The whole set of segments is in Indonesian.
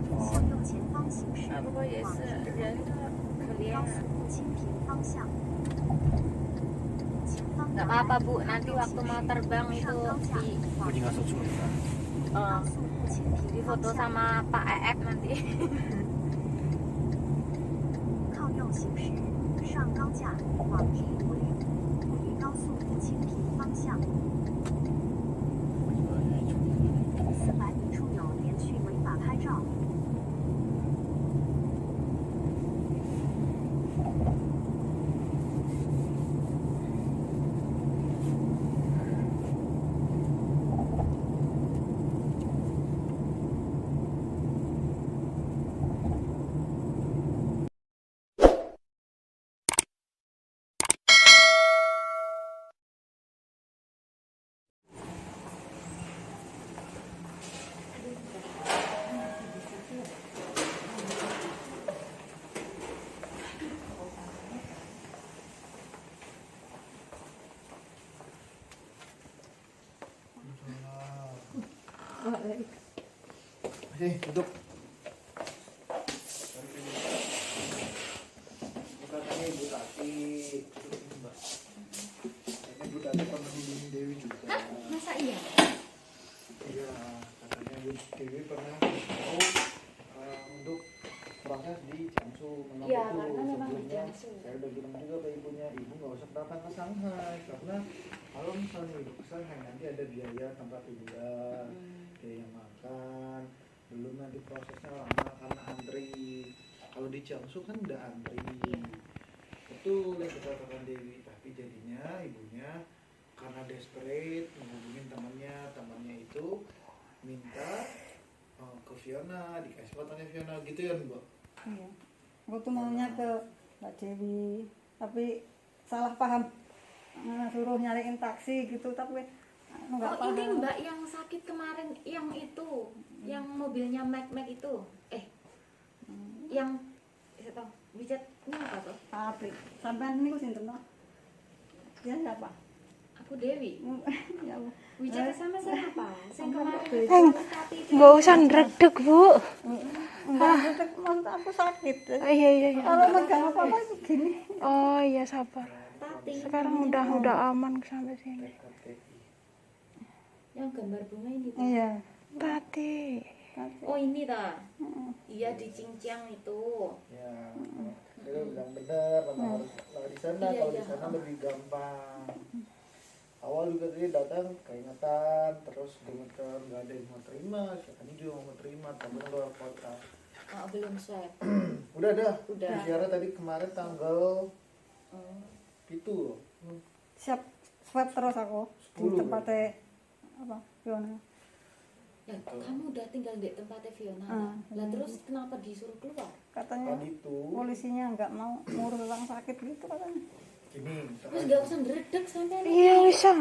不过也是人可怜啊。Nggak apa-apa Bu, nanti waktu mau terbang itu di foto sama Pak EF nanti. 靠右行驶，上高架往156，不于高速清平方向。400米处有连续违法拍照。Duduk. Katanya Ibu Tati. Katanya Ibu Tati pernah hubungi Dewi juga. Hah? Masa iya? Iya, katanya Ibu Dewi pernah mau untuk proses di Jiangsu. Iya, karena memang di Jiangsu. Saya udah bilang juga ke ibunya, ibu nggak usah datang ke Shanghai karena kalau misalnya ibu ke Shanghai nanti ada biaya tempat hiburan, biaya makan. Belum nanti prosesnya lama karena antri. Kalau di Jiangsu kan udah antri. Betul yang dikatakan Dewi, tapi jadinya ibunya karena desperate menghubungin temannya itu minta ke Fiona, dikasih fotonya Fiona gitu ya Mbak? Iya. Aku tuh maunya ke Mbak Dewi, tapi salah paham, suruh nyariin taksi gitu, tapi nggak paham. Ini Mbak yang sakit kemarin, yang itu, yang mobilnya Mac itu, yang saya tahu, bijatnya apa tuh? Apri, sampean ini ku sinten toh? Ya siapa? Aku Dewi. Ya Bu. Bicara sama siapa? Saya kemarin Nggak usah ngeredek Bu. Enggak, maksud aku sakit. Iya. Kalau megang apa-apa begini. Oh iya sabar. Tati. Sekarang udah aman sampai sini. Yang gambar bunga ini tuh. Iya. Tati. Oh ini dah. Iya di Cincang itu. Ya, dia bilang bener, memang harus di sana. Iya, Kalau iya. di sana lebih gampang. Awal juga dia datang keingetan, terus gemeter, nggak ada yang mau terima, siapa juga mau terima, tapi luar kota. Oh, belum swab. Udah dah. Udah. Bicara tadi kemarin tanggal itu loh. Siap swab terus aku di 10. tempatnya apa? Fiona. Ya, kamu udah tinggal di tempatnya Fiona. Lah terus kenapa disuruh keluar? Katanya Tadi tuh polisinya nggak mau ngurus orang sakit gitu katanya. gini, Terus nggak usah ngeredek sampai Iya bisa.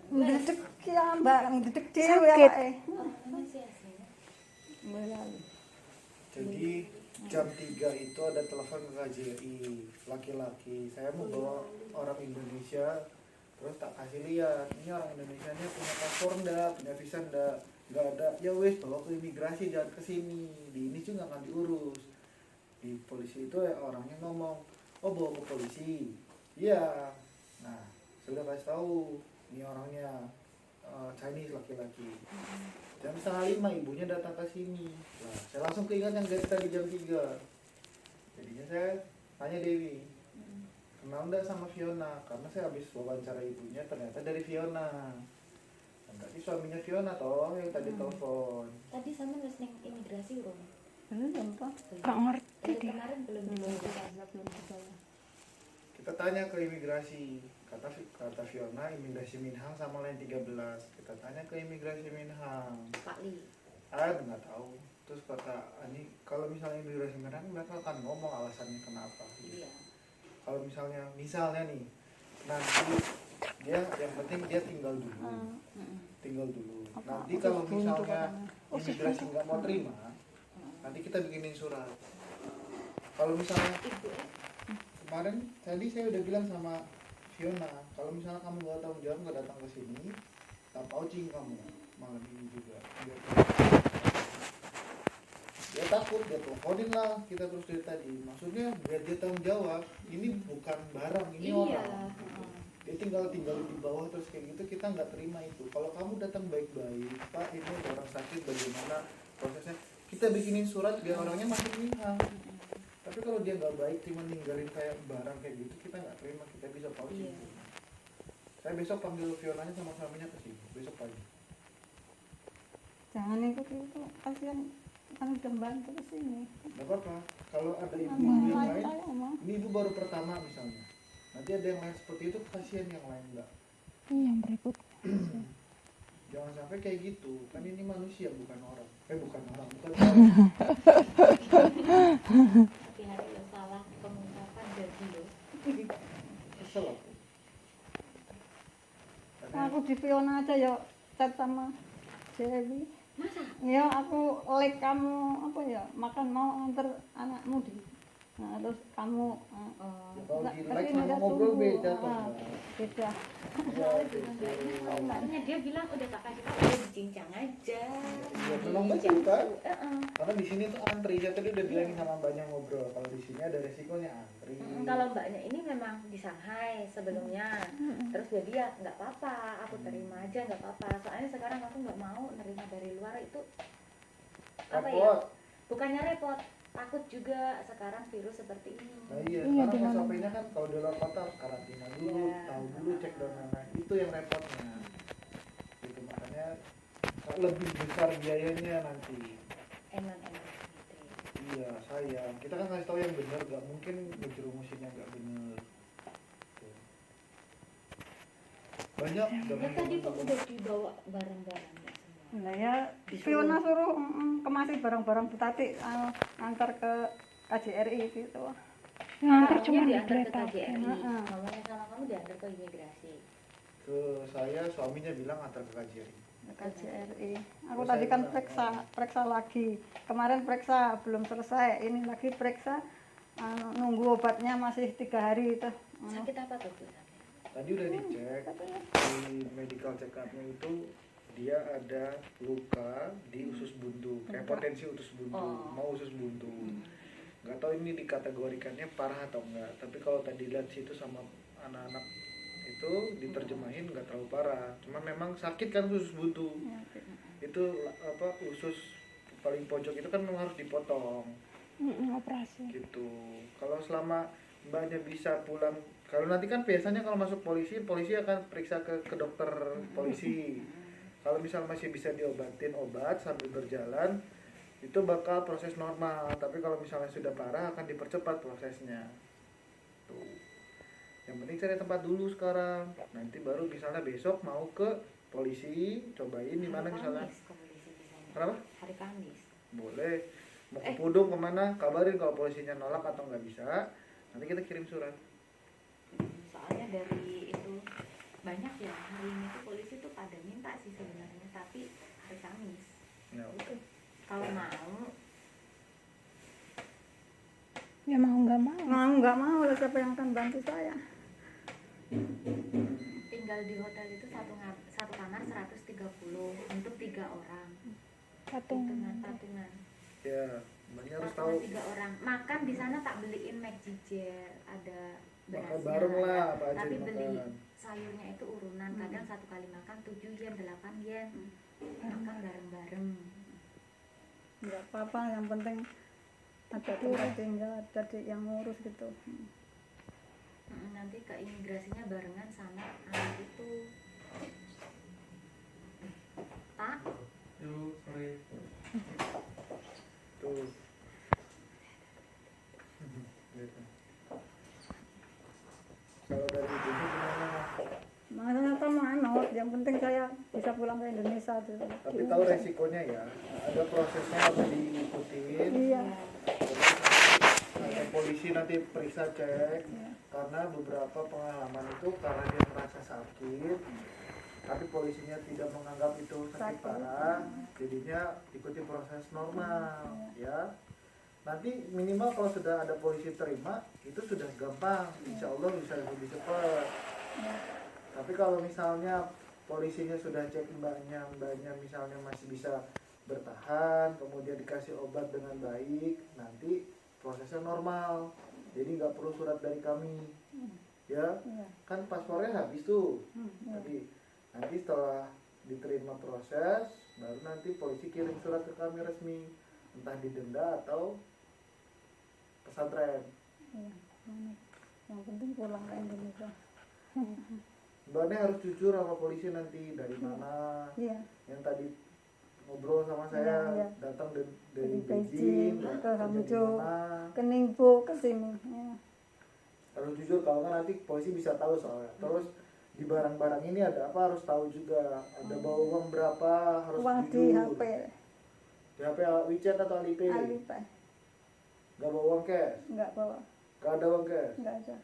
Ndredeg ya Mbak, ndredeg dhewe Sakit. awake. masih aslinya. jadi jam 3 itu ada telepon ke KJRI laki-laki. Saya mau bawa orang Indonesia, terus tak kasih lihat ini orang Indonesia nya punya paspor ndak, punya visa nggak ada. Ya wes bawa ke imigrasi, jangan ke sini, di ini juga akan diurus. Di polisi itu ya orangnya ngomong, oh bawa ke polisi, iya. Nah sudah kasih tahu ini orangnya Chinese laki-laki. Jam 4:30 ibunya datang ke sini. Nah, saya langsung keingat yang dari tadi jam 3. Jadinya saya tanya Dewi, kenal nggak sama Fiona? Karena saya habis wawancara ibunya, ternyata dari Fiona. Dan tadi suaminya Fiona toh yang tadi telepon. Tadi sama nggak neng imigrasi Rom? Belum toh. Gak ngerti Dari dia. kemarin belum Kita tanya ke imigrasi, kata Fiona imigrasi Minhang sama lain 13. Kita tanya ke imigrasi Minhang, Pak Li. nggak tahu. Terus kata Ani, kalau misalnya imigrasi Minhang mereka akan ngomong alasannya kenapa. Iya. Kalau misalnya nih, nanti dia yang penting dia tinggal dulu. Nanti kalau misalnya imigrasi nggak mau terima, nanti kita bikinin surat. Kalau misalnya kemarin tadi saya udah bilang sama Fiona, kalau misalnya kamu nggak tahu jawab, nggak datang ke sini, tak pouching kamu malam ini juga. takut, dia teleponin lah kita terus dari tadi. Maksudnya biar dia tanggung jawab, ini bukan barang, ini Iya. orang. Dia tinggal di bawah terus kayak gitu, kita nggak terima itu. Kalau kamu datang baik-baik, Pak ini ada orang sakit, bagaimana prosesnya, kita bikinin surat biar orangnya masuk nihang. Tapi kalau dia nggak baik, cuma ninggalin kayak barang kayak gitu, kita nggak terima, kita bisa pausin. Iya. Saya besok panggil Fionanya sama suaminya ke sini, besok pagi. Jangan ikut itu, kasihan kan udah bantu ke sini. Nggak apa-apa, kalau ada ibu Mama yang lain, saya mah. ini ibu baru pertama misalnya. Nanti ada yang lain seperti itu, kasihan yang lain nggak. Ini yang berikut. Jangan sampai kayak gitu, kan ini manusia bukan orang. Bukan orang, bukan orang. Hati-hati lo salah pengungkapan jadi lo. Kesel aku. Aku di Fiona aja ya chat sama Dewi. Masa? Ya aku like kamu apa ya makan mau antar anakmu di. Nah, terus kamu Oh. Ya, kalau di like tapi sama udah ngobrol tunggu. beda toh. Ah, beda. Ya, gitu. Makanya dia bilang udah tak kasih tau, udah dicincang aja. Ya, memang betul kan? Heeh. Karena di sini tuh antri, saya tadi udah bilangin sama mbaknya ngobrol. Kalau di sini ada resikonya antri. Kalau mbaknya ini memang di Shanghai sebelumnya, terus jadi ya nggak apa-apa, aku terima aja nggak apa-apa. Soalnya sekarang aku nggak mau nerima dari luar itu apa ya? Repot. Bukannya repot, takut juga sekarang virus seperti ini. Nah iya, Iya, sekarang gimana? SOP-nya kan kalau di luar kota harus karantina dulu, Iya. tahu dulu cek dan lain-lain. Itu yang repotnya. Gitu makanya lebih besar biayanya nanti. Emang gitu. Iya, sayang. Kita kan kasih tahu yang benar, nggak mungkin ngejerumusin yang nggak benar. Tuh. Banyak. Ya tadi kok udah dibawa barang-barang ya semua. Nah ya Fiona suruh kemasi barang-barang Bu Tati antar ke KJRI gitu. Yang antar Maunya cuma di diantar ke kereta. KJRI, Heeh. ngomongnya sama kamu diantar ke imigrasi. Ke saya suaminya bilang antar ke KJRI. KJRI. Aku Terus tadi saya kan bilang, periksa lagi. Kemarin periksa belum selesai. Ini lagi periksa nunggu obatnya masih 3 hari itu. Sakit apa tuh Bu? Tadi udah dicek di medical check up-nya itu dia ada luka di usus buntu, kayak potensi usus buntu, Oh. mau usus buntu. Nggak tahu ini dikategorikannya parah atau enggak, tapi kalau tadi lihat situ sama anak-anak itu diterjemahin nggak terlalu parah, cuma memang sakit kan usus buntu. Itu apa usus paling pojok itu kan memang harus dipotong Operasi. gitu. Kalau selama mbaknya bisa pulang, kalau nanti kan biasanya kalau masuk polisi akan periksa ke dokter polisi. Kalau misal masih bisa diobatin obat sambil berjalan, itu bakal proses normal. Tapi kalau misalnya sudah parah akan dipercepat prosesnya. Tuh. Yang penting cari tempat dulu sekarang. Nanti baru misalnya besok mau ke polisi, cobain di mana misalnya. Kamis ke polisi di sana. Kenapa? Hari Kamis. Boleh. Mau ke Pudung kemana? Kabarin kalau polisinya nolak atau nggak bisa. Nanti kita kirim surat. Soalnya dari itu banyak ya hari ini tuh polisi tuh pada minta sih sebenarnya, tapi hari Kamis. Ya udah. Kalau mau Ya mau nggak mau. Mau nggak mau lah siapa yang akan bantu saya? tinggal di hotel itu satu kamar 130 untuk 3 orang. Patungan. Patungan. Ya, mbaknya harus Patungan tahu. 3 orang. Makan di sana tak beliin McJijer, ada Makan berasnya, bareng lah, apa aja tapi beli dimakan. sayurnya itu urunan. Kadang satu kali makan 7 yen, 8 yen. Makan bareng-bareng. Nggak apa-apa, yang penting ada tempat tinggal, ada yang ngurus gitu. Nanti ke imigrasinya barengan sama anak itu. Tak? Yuk, sorry. Tuh. Gitu. Kalau dari ibunya gimana? Makanya kamu anot, yang penting saya bisa pulang ke Indonesia gitu. Tapi tahu resikonya ya, ada prosesnya harus diikutin. Iya. Ada polisi nanti periksa cek, karena beberapa pengalaman itu karena dia merasa sakit, tapi polisinya tidak menganggap itu sakit parah, jadinya ikuti proses normal, ya. Nanti minimal kalau sudah ada polisi terima, itu sudah gampang, insya Allah bisa lebih cepat. Tapi kalau misalnya polisinya sudah cek mbaknya misalnya masih bisa bertahan, kemudian dikasih obat dengan baik, nanti prosesnya normal, jadi nggak perlu surat dari kami, ya Iya. kan paspornya habis tuh. Iya. Nanti setelah diterima proses, baru nanti polisi kirim surat ke kami resmi, entah didenda atau pesantren. Iya. Yang penting pulang ke Indonesia. Mbaknya harus jujur sama polisi nanti dari mana. Iya. Yang tadi ngobrol sama saya Iya. datang dari Dari Beijing, Beijing ke kerja di Hangzhou, mana. ke Ningbo, ke sini. Ya. Harus jujur, kalau nggak nanti polisi bisa tahu soalnya. Terus di barang-barang ini ada apa harus tahu juga. Ada bawa uang berapa harus Uang di jujur. HP, Di HP WeChat atau Alipay. Alipay, Nggak bawa uang cash. nggak bawa, Nggak ada uang cash. nggak ada.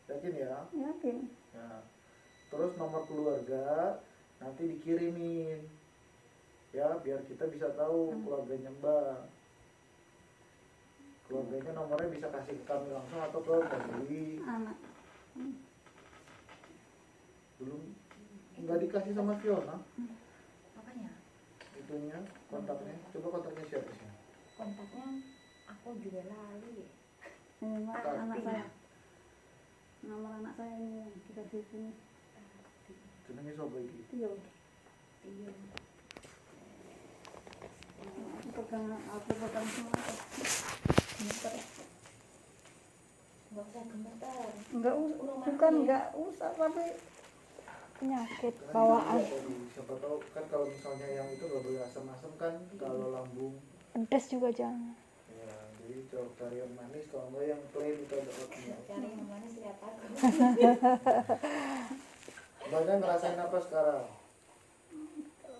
Yakin ya? Yakin. Nah, terus nomor keluarga nanti dikirimin ya, biar kita bisa tahu keluarganya Mbak. Keluarganya nomornya bisa kasih ke kami langsung atau ke Mbak Dewi. Anak. Belum nggak dikasih sama Fiona Apanya? itunya, kontaknya. Coba kontaknya siapa sih? Kontaknya aku juga lali. Ini Mbak, Tapi- anak saya. Nomor anak saya ini yang kita di sini. Jenenge sapa iki? Iya. Iya. Aku pegang semua. Bentar. Nggak usah gemeter. Enggak bukan enggak usah, tapi Penyakit Karena bawaan. juga tadi, siapa tahu kan kalau misalnya yang itu nggak boleh asam-asam kan, kalau lambung. Pedas juga jangan. Ya, jadi coba cari yang manis, kalau nggak yang plain itu ada oatmeal. Cari yang manis lihat aku. Mbaknya ngerasain apa sekarang?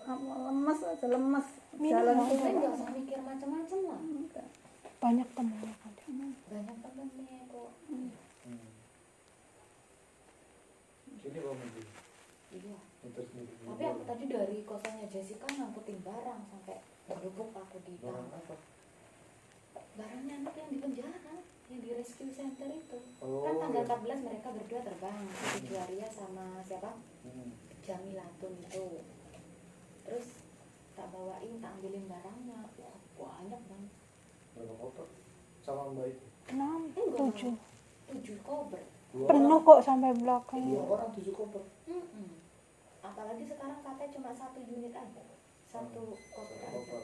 lemas aja, lemas. Minum Jalan dong. tuh Kita nggak usah mikir macam-macam lah. Banyak temannya kan. Banyak temennya kok. Sini Bang Medi, Iya. itu sendiri. Tapi aku tadi dari kosannya Jessica ngangkutin barang sampai berlubuk aku di Barang dalam. apa? Barangnya anak yang di penjara, yang di rescue center itu. Oh, Kan tanggal iya. 14 mereka berdua terbang, si Juaria sama siapa? Hmm. Jamilatun itu. Terus tak bawain, tak ambilin barangnya. Wah, banyak banget. Berapa koper? Sama Mbak itu? 6, Enggak. 7. 7 koper. Dua Penuh orang, kok sampai belakang. 7 koper. Apalagi sekarang katanya cuma 1 unit aja. 1 koper aja. Koper.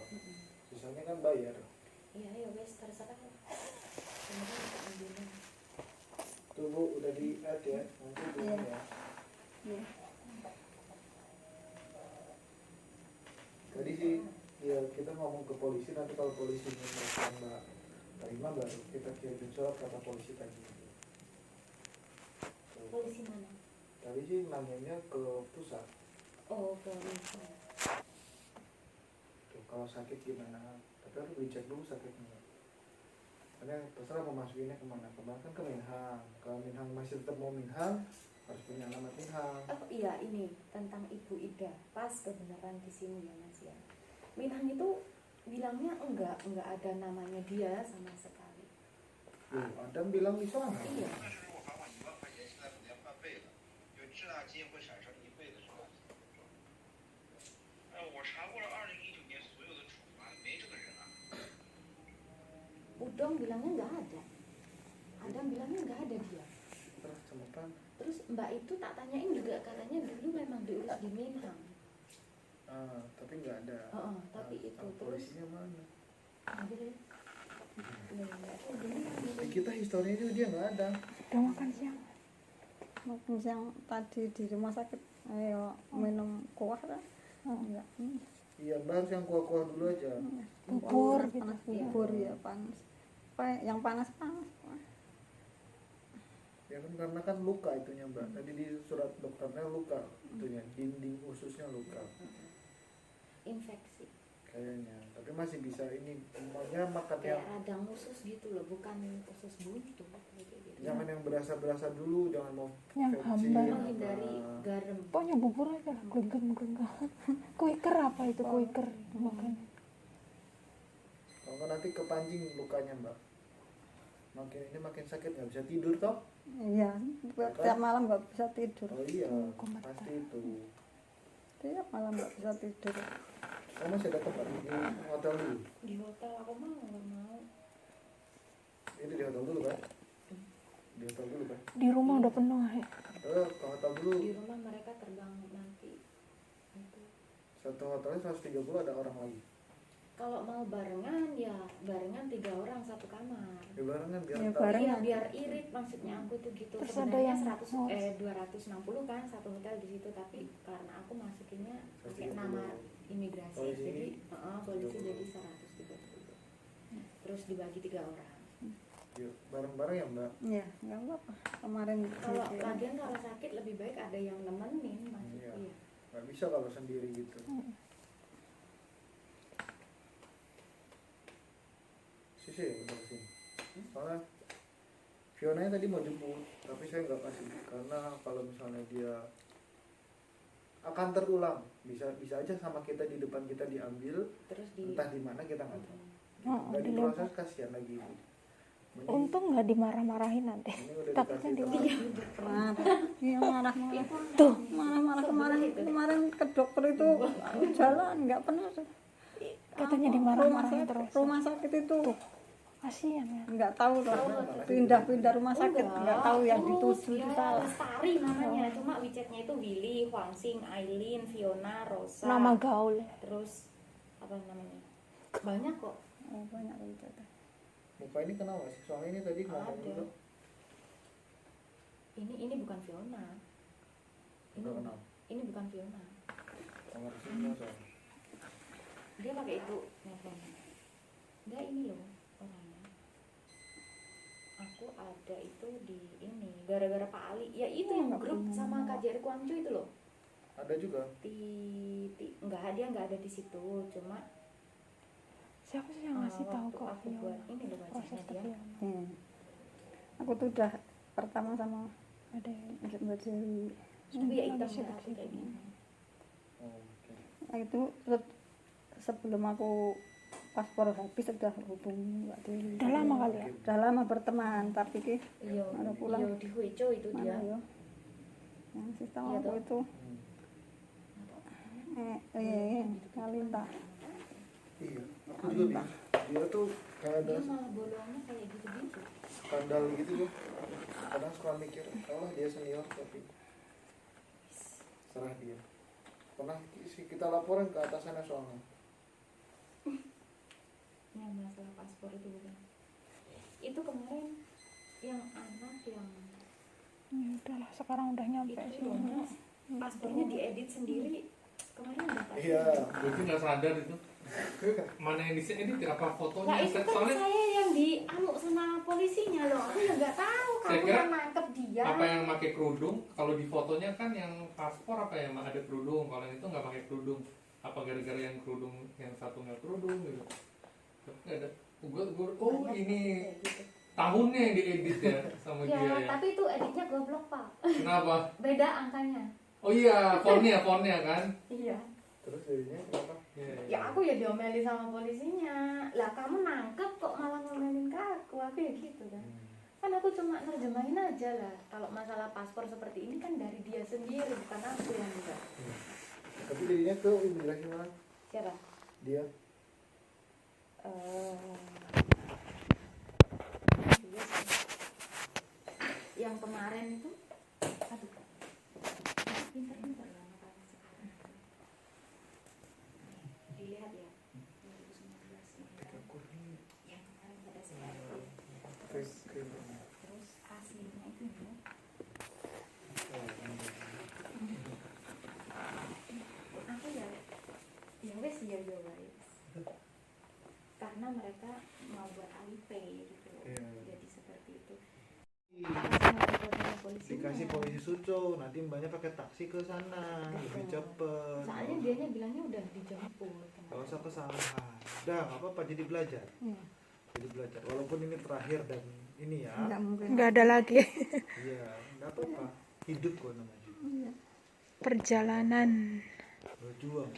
Sisanya kan bayar. Iya, ya wes terserah. Kemudian tak ambilin. Tuh Bu, udah di add ya. Nanti di Iya. ya. Iya. Tadi sih, ya kita ngomong ke polisi, nanti kalau polisi merasa Mbak terima baru kita kirim surat kata polisi tadi. Tuh. Polisi mana? Tadi sih nanyanya ke pusat. Oh, polisi. Tuh, kalau sakit gimana? Tapi harus dicek dulu sakitnya. Karena terserah mau masukinnya kemana. Kemarin kan ke Minhang. Kalau Minhang masih tetap mau Minhang, harus punya alamat Minhang. Oh iya, ini tentang Ibu Ida. Pas kebenaran di sini ya Mas ya. Minhang itu bilangnya enggak ada namanya dia sama sekali. Loh, Adam bilang di sana. Iya. 我还往1万块钱，现在可能要翻倍了，就滞纳金会产生1倍的滞纳金。我查过了2019年所有的处罚，没这个人啊。 Udong bilangnya enggak ada. Adam bilangnya enggak ada dia. Terus cemetan. Terus Mbak itu tak tanyain juga katanya dulu memang diurus di Minhang. Ah, tapi nggak ada. Heeh, tapi Nah, itu tahu terus polisinya mana? ambil ya. Loh, enggak tahu dulu Di kita historinya juga dia nggak ada. Udah makan siang. Makan siang tadi di rumah sakit. Ayo minum kuah kan? Enggak. Iya, Mbak harus yang kuah-kuah dulu aja. Bubur Panas, gitu. panas bubur ya panas. Yang panas. Ya kan karena kan luka itunya Mbak. Tadi di surat dokternya luka itunya, dinding ususnya luka infeksi. kayaknya. Tapi masih bisa ini, semuanya makan Kayak yang radang usus gitu loh, bukan usus buntu kayak gitu. jangan yang berasa-berasa dulu, jangan mau Yang fetching, hambar. Menghindari apa. garam. Pokoknya bubur aja lah, genggam. Kuiker apa itu kuiker? Makan. Kalau nggak nanti kepancing lukanya Mbak. Makin ini makin sakit, nggak bisa tidur toh? Iya, tiap malam nggak bisa tidur. Oh iya, Komentar. pasti itu. Tiap malam nggak bisa tidur. Oh masih ada tempat di hotel dulu. Di hotel aku mau nggak mau. Ini di hotel dulu kan? Di hotel dulu kan? Di rumah udah penuh ya. Ke hotel dulu. Di rumah mereka terbang nanti. Itu. Satu hotelnya 130 ada orang lagi. Kalau mau barengan ya barengan 3 orang satu kamar. Ya barengan biar Ya, tahu. bareng. Iya biar irit maksudnya aku tuh gitu. Terus ada Sebenarnya yang 260 kan satu hotel di situ tapi karena aku masukinnya pakai 130. nama imigrasi Polisi. jadi polisi jadi 130. Terus dibagi 3 orang. Ya, bareng-bareng ya mbak. Iya, nggak apa-apa. Kemarin Kalau gitu. lagian kalau sakit lebih baik ada yang nemenin maksudnya. Iya. Iya. Nggak bisa kalau sendiri gitu. Sisi ya udah kesini. Soalnya Fionanya tadi mau jemput, tapi saya nggak kasih karena kalau misalnya dia akan terulang, bisa aja sama kita di depan kita diambil, Terus di entah di mana kita nggak tahu. Oh, Nggak dilempar. diproses kasihan lagi. Mending Untung nggak dimarah-marahin nanti. ini udah Takutnya dikasih dia tahu. Marah. Iya, marah-marah. Tuh, Marah-marah kemarin ke dokter itu jalan nggak pernah. katanya dimarah-marahin terus. Rumah sakit itu Kasihan ya. nggak tahu loh, pindah rumah sakit nggak tahu yang dituju dia itu salah. Lestari namanya, cuma WeChat-nya itu Willy, Huangsing, Aileen, Fiona, Rosa. Nama gaul ya. Terus apa namanya? Banyak kok. Oh, banyak itu. Muka ini kenapa sih? Soalnya ini tadi ngomong Ada. dulu. Ini bukan Fiona. Ini Nggak kenal. ini bukan Fiona. Kamar semua soalnya. Dia pakai itu nelfonnya. Dia ini loh orangnya. Aku ada itu di ini gara-gara Pak Ali. Ya itu yang grup sama KJRI Guangzhou itu loh. Ada juga. Enggak, dia enggak ada di situ, cuma Siapa sih yang ngasih tahu waktu kok aku buat Fiona? ini loh Proses wajahnya dia. Fiona. Aku tuh udah pertama sama Ada Mbak Dewi. Tapi ya lagi hitam sibuk aku kayak gini. Oh, oke. Nah, itu sebelum aku paspor habis sudah hubungi Mbak Dewi. Udah lama kali ya. Udah lama berteman, tapi ki Iya, Ada pulang. iya di Huizhou itu dia. mana ya? Yang sistem Iya, aku toh. itu Kalinta. Iya. Aku juga bingung. Dia tuh kayak ada Dia malah bolongnya kayak gitu-gitu. skandal gitu loh. Kadang suka mikir, kalau dia senior tapi serah dia. Pernah sih kita laporan ke atasannya soalnya. Yang masalah paspor itu bukan. Itu kemarin yang anak yang Ya udahlah, sekarang udah nyampe itu sih. loh, Mas. Paspornya diedit sendiri. Kemarin dapat. Iya. Berarti nggak sadar itu. Mana yang diedit apa Nah fotonya? itu kan Soalnya saya yang diamuk sama polisinya loh. Aku ya nggak tahu Saya kamu kira yang nangkep dia. apa yang pakai kerudung? Kalau di fotonya kan yang paspor apa ya ada kerudung. Kalau yang itu nggak pakai kerudung. Apa gara-gara yang kerudung yang satu nggak kerudung gitu? Tapi nggak ada. Oh Banyak ini kayak gitu. tahunnya yang diedit ya sama Ya, dia ya. tapi itu editnya goblok pak. Kenapa? Beda angkanya. Oh iya, fontnya kan. Iya. Terus jadinya kenapa? Iya, iya. Ya aku ya diomelin sama polisinya. Lah kamu nangkep kok malah ngomelin ke aku. Aku ya gitu kan. Kan aku cuma nerjemahin aja lah. Kalau masalah paspor seperti ini kan dari dia sendiri, bukan aku yang enggak. Tapi jadinya ke imigrasi mana? Siapa? Dia. Iya sih. Yang kemarin itu, aduh, pinter-pinter lah makanya sekarang. Dilihat ya, 2019 ini. Yang kemarin pada sekarang. Terus aslinya itu ya. Aku ya wes ya wes. Karena mereka mau buat Alipay gitu loh. Iya. Jadi seperti itu. Dikasih polisi Suzhou, nanti mbaknya pakai taksi ke sana, lebih cepet. Soalnya dianya bilangnya udah dijemput. Gak usah kesalahan. Udah, nggak apa-apa, jadi belajar. Iya. Jadi belajar. Walaupun ini terakhir dan ini ya. Nggak mungkin. Nggak ada lagi Iya, nggak apa-apa. Hidup kok namanya. perjalanan. Berjuang.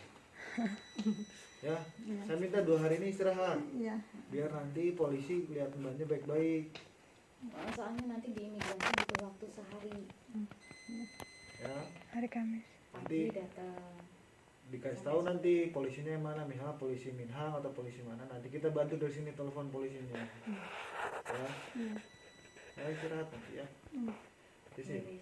Ya, saya minta 2 hari ini istirahat. Iya. Biar nanti polisi lihat mbaknya baik-baik. Soalnya nanti di imigrasi butuh waktu sehari. Ya, Hari Kamis. Pagi Nanti- datang. dikasih tahu nanti polisinya yang mana, misalnya polisi Minhang atau polisi mana, nanti kita bantu dari sini telepon polisinya. Ya. Nah, istirahat nanti ya. Di sini.